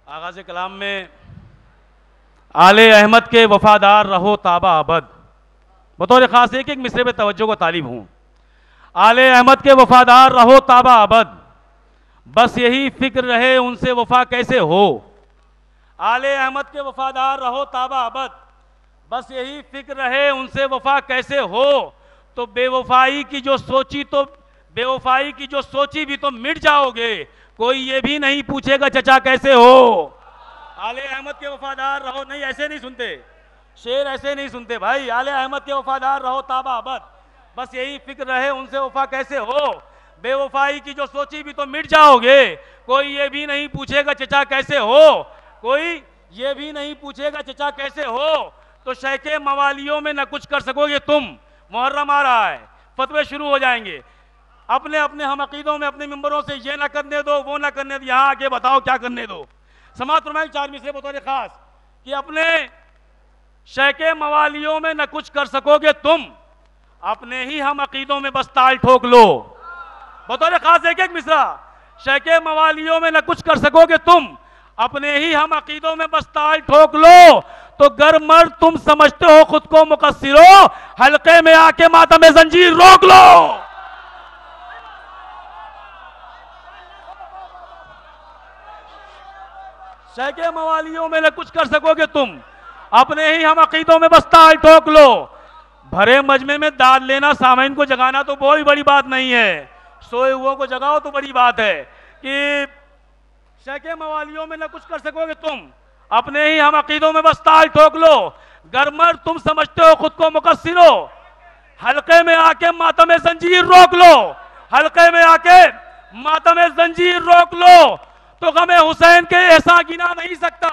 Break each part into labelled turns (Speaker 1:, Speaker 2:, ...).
Speaker 1: आगाज़ कलाम में आले अहमद के वफादार रहो ताबा अबद, बतौर ख़ास एक एक मिसरे पे तवज्जो को तालिब हूँ। आले अहमद के वफादार रहो ताबा अबद, बस यही फिक्र रहे उनसे वफा कैसे हो। आले अहमद के वफादार रहो ताबा अबद, बस यही फिक्र रहे उनसे वफा कैसे हो। तो बेवफाई की जो सोची भी तो मिट जाओगे, कोई ये भी नहीं पूछेगा चचा कैसे हो। आले अहमद के वफादार रहो, नहीं ऐसे नहीं सुनते शेर, ऐसे नहीं सुनते भाई। आले अहमद के वफादार रहो ताबा अबद, बस यही फिक्र रहे उनसे वफा कैसे हो। बेवफाई की जो सोची भी तो मिट जाओगे, कोई ये भी नहीं पूछेगा चचा कैसे हो। कोई ये भी नहीं पूछेगा चचा कैसे हो। तो शैके मवालियों में न कुछ कर सकोगे तुम। मुहर्रम आ रहा है, फतवे शुरू हो जाएंगे। अपने अपने हम अकीदों में अपने मिंबरों से ये ना करने दो, वो ना करने दो, यहाँ आके बताओ क्या करने दो। समाअत फरमाएं 4 मिसरे बतौर खास कि अपने शैके मवालियों में न कुछ कर सकोगे तुम, अपने ही हम अकीदों में बस ताल ठोक लो। बतौर खास एक एक मिसरा, शैके मवालियों में न कुछ कर सकोगे तुम, अपने ही हम अकीदों में बस ताल ठोक लो। तो गर मर्द तुम समझते हो खुद को मुकस्सिरो, हल्के में आके मातम जंजीर रोक लो। शैके मवालियों में न कुछ कर सकोगे तुम, अपने ही हम अकीदों में बस ताल ठोक लो। भरे मजमे में दाद लेना, सामईन को जगाना तो कोई बड़ी बात नहीं है, सोए हुओं को जगाओ तो बड़ी बात है। कि शैके मवालियों में न कुछ कर सकोगे तुम, अपने ही हम अकीदों में बस ताल ठोक लो। गरमर तुम समझते हो खुद को मुकस्सिरो, हल्के में आके मातम जंजीर रोक लो। हल्के में आके मातम जंजीर रोक लो। तो गमे हुसैन के ऐसा गिना नहीं सकता,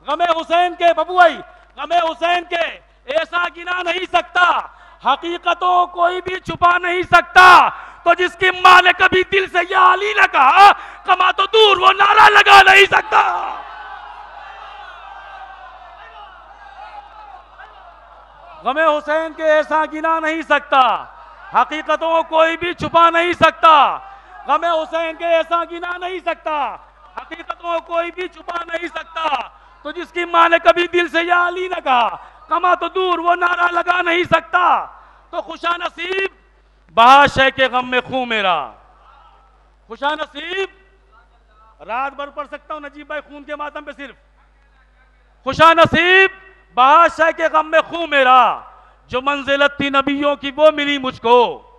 Speaker 1: गमे हुसैन के बबुआई, गमे हुसैन के ऐसा गिना नहीं सकता। हकीकतों कोई भी छुपा नहीं सकता। तो जिसकी मां ने कभी दिल से या अली न कहा, कमा तो दूर वो नारा लगा नहीं सकता। गमे हुसैन के ऐसा गिना नहीं सकता, हकीकतों कोई भी छुपा नहीं सकता। गमे हुसैन के ऐसा गिना नहीं सकता, हकीकतों कोई भी छुपा नहीं सकता। तो जिसकी मां ने कभी दिल से या अली न कहा, कमा तो दूर वो नारा लगा नहीं सकता। तो खुशा नसीब बहा शय के गम में खून मेरा, खुशा नसीब रात भर पढ़ सकता हूं नजीब भाई खून के मातम पे सिर्फ। खुशा नसीब बहा शय के गम में खून मेरा, जो मंजिलत थी नबियों की वो मिली मुझको।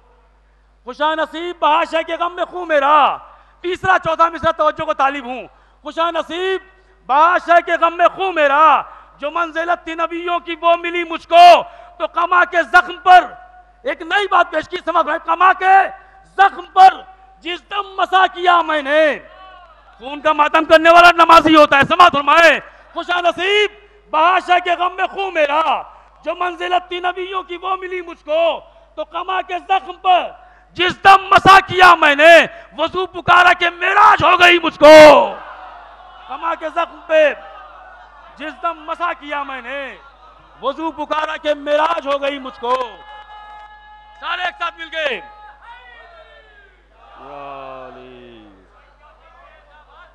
Speaker 1: खुशा नसीब बहा शय के गम में खून मेरा। तीसरा चौथा मिसरा तवज्जो को तालिब हूं। खुशा नसीब बहा शय के गम में खून मेरा, जो मंजिलत थी नबियों की वो मिली मुझको। तो कमा के जख्म पर एक नई बात पेश की, समझ रहे, कमा के जख्म पर जिस दम मसा किया मैंने, खून का मातम करने वाला नमाजी होता है। समझ फरमाए, खुशा नसीब बहाशा के गम में खून मेरा, जो मंजिलत थी नबियों की वो मिली मुझको। तो कमा के जख्म पर जिस दम मसा किया मैंने, वजू पुकारा के मेराज हो गई मुझको। कमा के जख्म पे जिस दम मसा किया मैंने, वजू पुकारा के मेराज हो गई मुझको। सारे एक साथ मिलके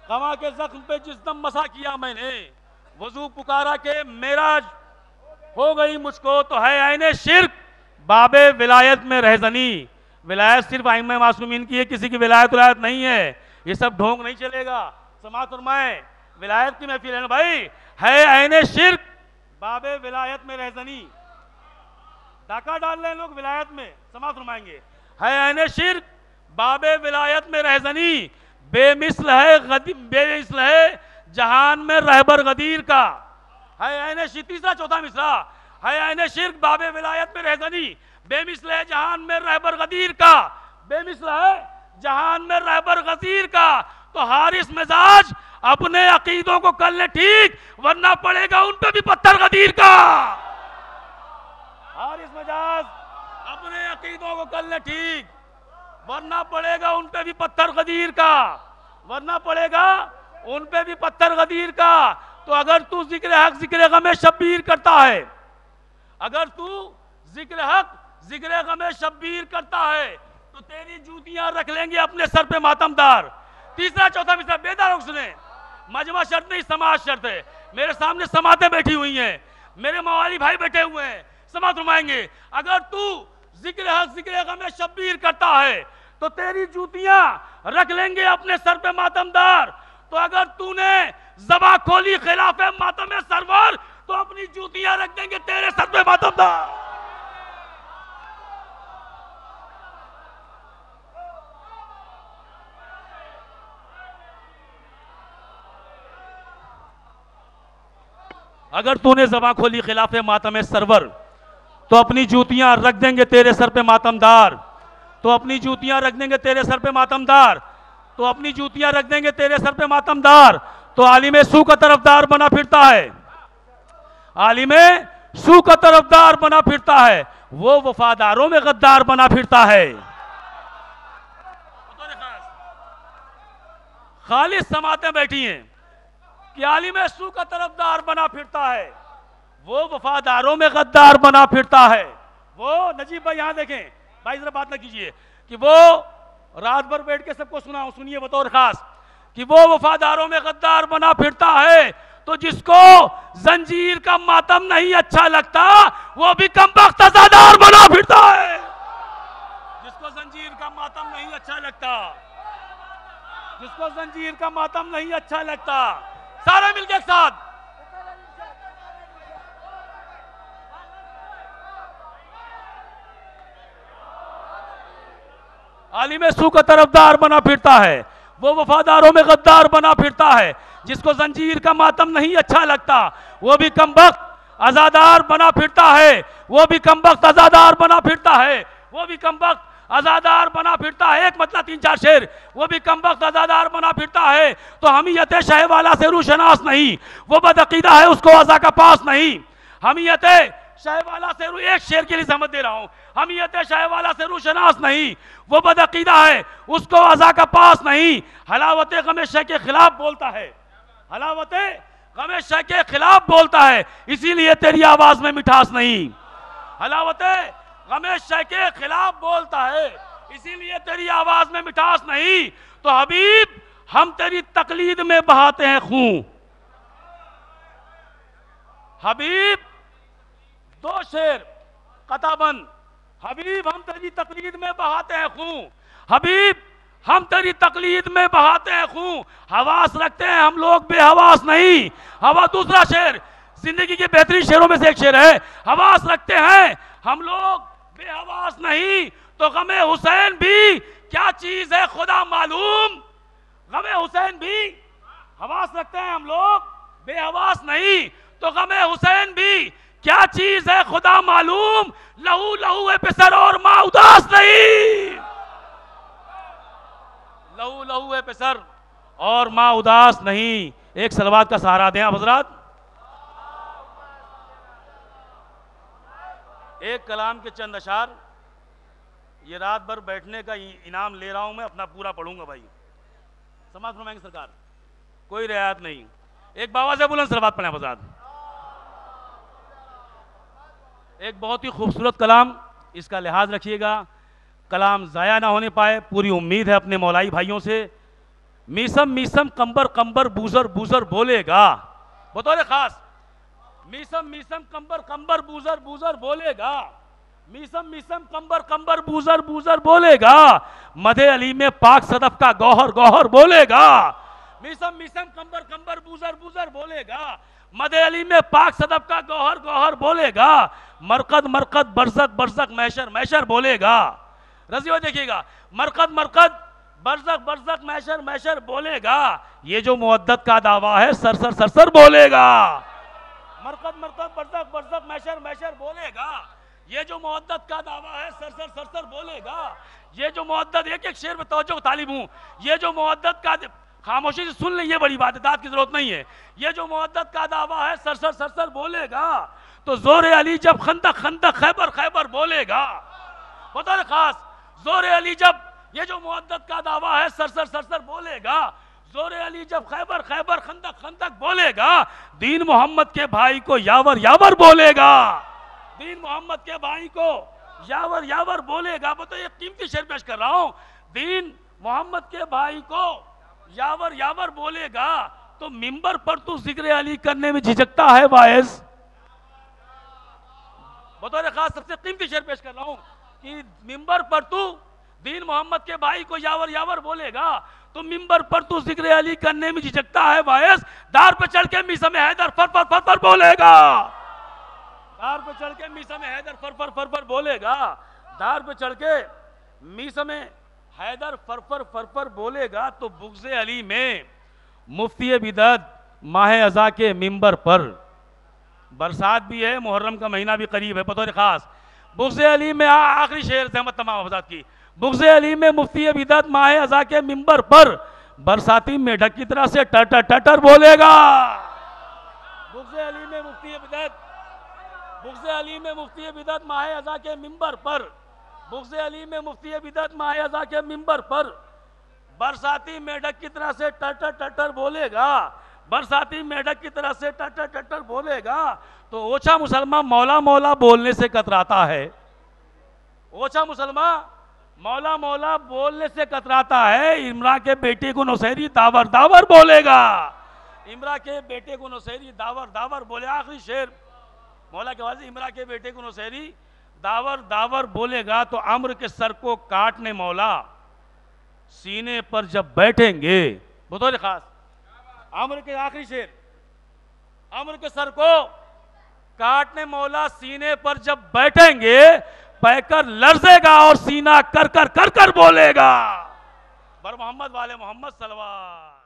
Speaker 1: कमा के जख्म पे जिस दम मसा किया मैंने, वजू पुकारा के मेराज हो गई मुझको। तो है आईने शिर्क बाबे विलायत में रहजनी। विलायत सिर्फ आइम्मा मासूमीन की है, किसी की विलायत विलायत नहीं है। ये सब ढोंग नहीं चलेगा। समाअत फरमाए, विलायत की महफिल है ना भाई। है आईने शिर्क बाबे विलायत में रहजनी, डाका डाल रहे हैं लोग विलायत में। समाअत फरमाएंगे, है आईने शिर्क बाबे विलायत में रहजनी, बेमिसल है जहान में रहबर गदीर का। है आईने शिर्क, तीसरा चौथा मिसरा, है आईने शिर्क बाबे विलायत में रहजनी, बेमिसल है जहान में रहबर गदीर का। बेमिसल है जहान में रहबर गदीर का। तो हारिस मिजाज अपने अकीदों को कर ले ठीक, वरना पड़ेगा उन पे भी पत्थर गदीर का। हारिस मिजाज अपने अकीदों को कर ले ठीक, वरना पड़ेगा उन पे भी पत्थर गदीर का, वरना पड़ेगा उन पे भी पत्थर गदीर का। तो अगर तू जिक्र हक जिक्र गमे शब्बीर करता है, अगर तू जिक्र हक जिक्र गमे शब्बीर करता है, तो तेरी जूतियां रख लेंगे अपने सर पे मातमदार। तीसरा चौथा मिसरा बेदार सुने, मजमा शर्त नहीं, समाज शर्त है। मेरे सामने समातें बैठी हुई हैं, मेरे मवाली भाई बैठे हुए हैं, समात फरमाएंगे। अगर तू जिक्र हक जिक्र गम शब्बीर करता है तो तेरी जूतियां रख लेंगे अपने सर पे मातमदार। तो अगर तूने ज़बा खोली खिलाफ मातम सरवर तो अपनी जूतियां रख देंगे तेरे सर पे मातमदार। अगर तूने ज़बा खोली खिलाफ मातम सरवर तो अपनी जूतियां रख देंगे तेरे सर पे मातमदार। तो अपनी जूतियां रख देंगे तेरे सर पे मातमदार। तो अपनी जूतियां रख देंगे तेरे सर पे मातमदार। तो आलिम सू का तरफदार बना फिरता है, आलिम सू का तरफदार बना फिरता है, वो वफादारों में गद्दार बना फिरता है। खालिस समातें बैठी हैं कि आलिम सू का तरफदार बना फिरता है, वो वफादारों में गद्दार बना फिरता है। वो नजीब भाई यहां देखें, भाई जरा बात ना कीजिए, कि वो रात भर बैठ के सबको सुनाऊं, सुनिए बतौर खास, कि वो वफादारों में गद्दार बना फिरता है। तो जिसको जंजीर का मातम नहीं अच्छा लगता वो भी कमबख्त अज़ादार बना फिरता है। जिसको जंजीर का मातम नहीं अच्छा लगता, जिसको जंजीर का मातम नहीं अच्छा लगता, सारे मिलके एक साथ आलिम सू का तरफदार बना फिरता है, वो वफादारों में गद्दार बना फिरता है। जिसको जंजीर का मातम नहीं अच्छा लगता वो भी कमबख्त अज़ादार बना फिरता है, वो भी कमबख्त अज़ादार बना फिरता है, वो भी कमबख्त अज़ादार बना फिरता है। एक मतलब 3-4 शेर, वो भी कमबख्त अज़ादार बना फिरता है। तो हमीयत शहवाला से रूशनास नहीं, वो बदअकीदा है उसको अज़ा का पास नहीं। हमीयत शहवाला से एक शेर के लिए सहमत दे रहा हूं, हमीयत शहवाला से रूशनास नहीं, वो बदअकीदा है उसको अज़ा का पास नहीं। हलावत गम शह के खिलाफ बोलता है, हलावत गम शह के खिलाफ बोलता है, इसीलिए तेरी आवाज में मिठास नहीं। हलावत गम शह के खिलाफ बोलता है, इसीलिए तेरी आवाज में मिठास नहीं। तो हबीब हम तेरी तकलीद में बहाते हैं खून। हबीब दो शेर कताबंद, हबीब हम तेरी तकलीद में बहाते हैं खून, हबीब हम तेरी तकलीद में बहाते हैं खून। हवास रखते हैं हम लोग, बेहवास नहीं। हवा दूसरा शेर जिंदगी के बेहतरीन शेरों में से एक शेर है, हवास रखते हैं हम लोग, बेहवास नहीं। तो गमे हुसैन भी क्या चीज है खुदा मालूम, गमे हुसैन भी हवास रखते हैं हम लोग, बेहवास नहीं। तो गमे हुसैन भी क्या चीज है खुदा मालूम, लहू लहू है पिसर और मां उदास नहीं। लहू लहू है पिसर और मां उदास नहीं। एक सलवात का सहारा दें आप हजरात। एक कलाम के चंद अशार, ये रात भर बैठने का इनाम ले रहा हूं मैं, अपना पूरा पढ़ूंगा भाई। समाज फरमाएंगे सरकार, कोई रियायत नहीं। एक बाबा से बुलंद सलवात पढ़ें हजरात। एक बहुत ही खूबसूरत कलाम, इसका लिहाज रखिएगा, कलाम ज़ाया ना होने पाए, पूरी उम्मीद है अपने मौलाई भाइयों से। मीसम मीसम कंबर कंबर बूजर बूजर बोलेगा, बतौर खास, मीसम मीसम कंबर कंबर बूजर बूजर बोलेगा, मीसम मीसम कंबर कंबर बूजर बूजर बोलेगा, मदे अली में पाक सदफ का गौहर गौहर बोलेगा। मीसम मीसम कंबर कंबर बूजर बूजर बोलेगा, मदे अली में पाक सदफ का गौहर गौहर बोलेगा, मरकद मरकद बरसक बरसक मैशर मैशर बोलेगा। रजी देखिएगा, मरकद मरकद बरसक बरसक मैशर मैशर बोलेगा, ये जो मुअद्दत का दावा है सरसर सरसर बोलेगा। मरकद मरकद बरसक बरसक मैशर मैशर बोलेगा, ये जो मुअद्दत का दावा है सरसर सरसर बोलेगा। ये जो मुअद्दत, एक एक शेर में तवज्जो तालिब हूं, ये जो मुअद्दत का, खामोशी से सुन ले, ये बड़ी बात है, दाद की जरूरत नहीं है। ये जो मुअद्दत का दावा है सरसर सरसर बोलेगा, तो जोरे अली जब खंदक खंदक खैबर खैबर बोलेगा। बतौर खास, जोरे अली जब, ये जो मुअद्दत का दावा है सरसर सरसर बोलेगा, जोरे अली जब खैबर खैबर खंदक खंदक बोलेगा, दीन मोहम्मद के भाई को यावर यावर बोलेगा, दीन मोहम्मद के भाई को यावर यावर बोलेगा। बताइए, कीमती शेर पेश कर रहा हूं, दीन मोहम्मद के भाई को यावर यावर बोलेगा, तो मिंबर पर तू जिक्र अली करने में झिझकता है वाइस। बतौर खास सबसे कीमती शेर पेश कर रहा हूं कि मिंबर पर तू दीन मोहम्मद के भाई को यावर यावर बोलेगा तो मिंबर पर तू जिक्र अली करने में झिझकता है वाइस। दार पे चढ़ के मीसा में हैदर फर फर फर फर बोलेगा, दार पे चढ़ के मीसा में हैदर फर फर फर फर बोलेगा, दार पे चढ़ के मीसा में हैदर फर फर फर फर बोलेगा। तो बुग़्ज़े अली में मुफ्ती बिदअत माह अज़ा के मिंबर पर, बरसात भी है, मुहर्रम का महीना भी करीब है, बतौर खास बुग़्ज़े अली में आखिरी शेर से तमाम आजाद की। बुग़्ज़े अली में मुफ्ती बिदअत माह अज़ा के मिंबर पर बरसाती मेढक की तरह से टटर टटर बोलेगा। बुग़्ज़े अली में मुफ्ती बिदअत, बुग़्ज़े अली में मुफ्ती बिदअत माह अज़ा के मिंबर पर, बुग़्ज़े अली में मुफ्ती बिदअत माह अज़ा के मिंबर पर बरसाती मेढक की तरह से टटर टटर बोलेगा, बरसाती मेढक की तरह से टटर टटर बोलेगा। तो ओछा मुसलमान मौला मौला बोलने से कतराता है, ओछा मुसलमान मौला मौला बोलने से कतराता है। इमरा के बेटे को नौशेरी दावर दावर बोलेगा, इमरा के बेटे को नौशेरी दावर दावर बोले। आखिरी शेर मौला के वाज़े, इमरा के बेटे को नौशेरी दावर दावर बोलेगा तो अम्र के सर को काटने मौला सीने पर जब बैठेंगे। बतौर खास अम्र के आखिरी शेर, अम्र के सर को काटने मौला सीने पर जब बैठेंगे पैकर लर्जेगा और सीना कर कर कर कर बोलेगा। बर मोहम्मद वाले मोहम्मद सल्लल्लाहु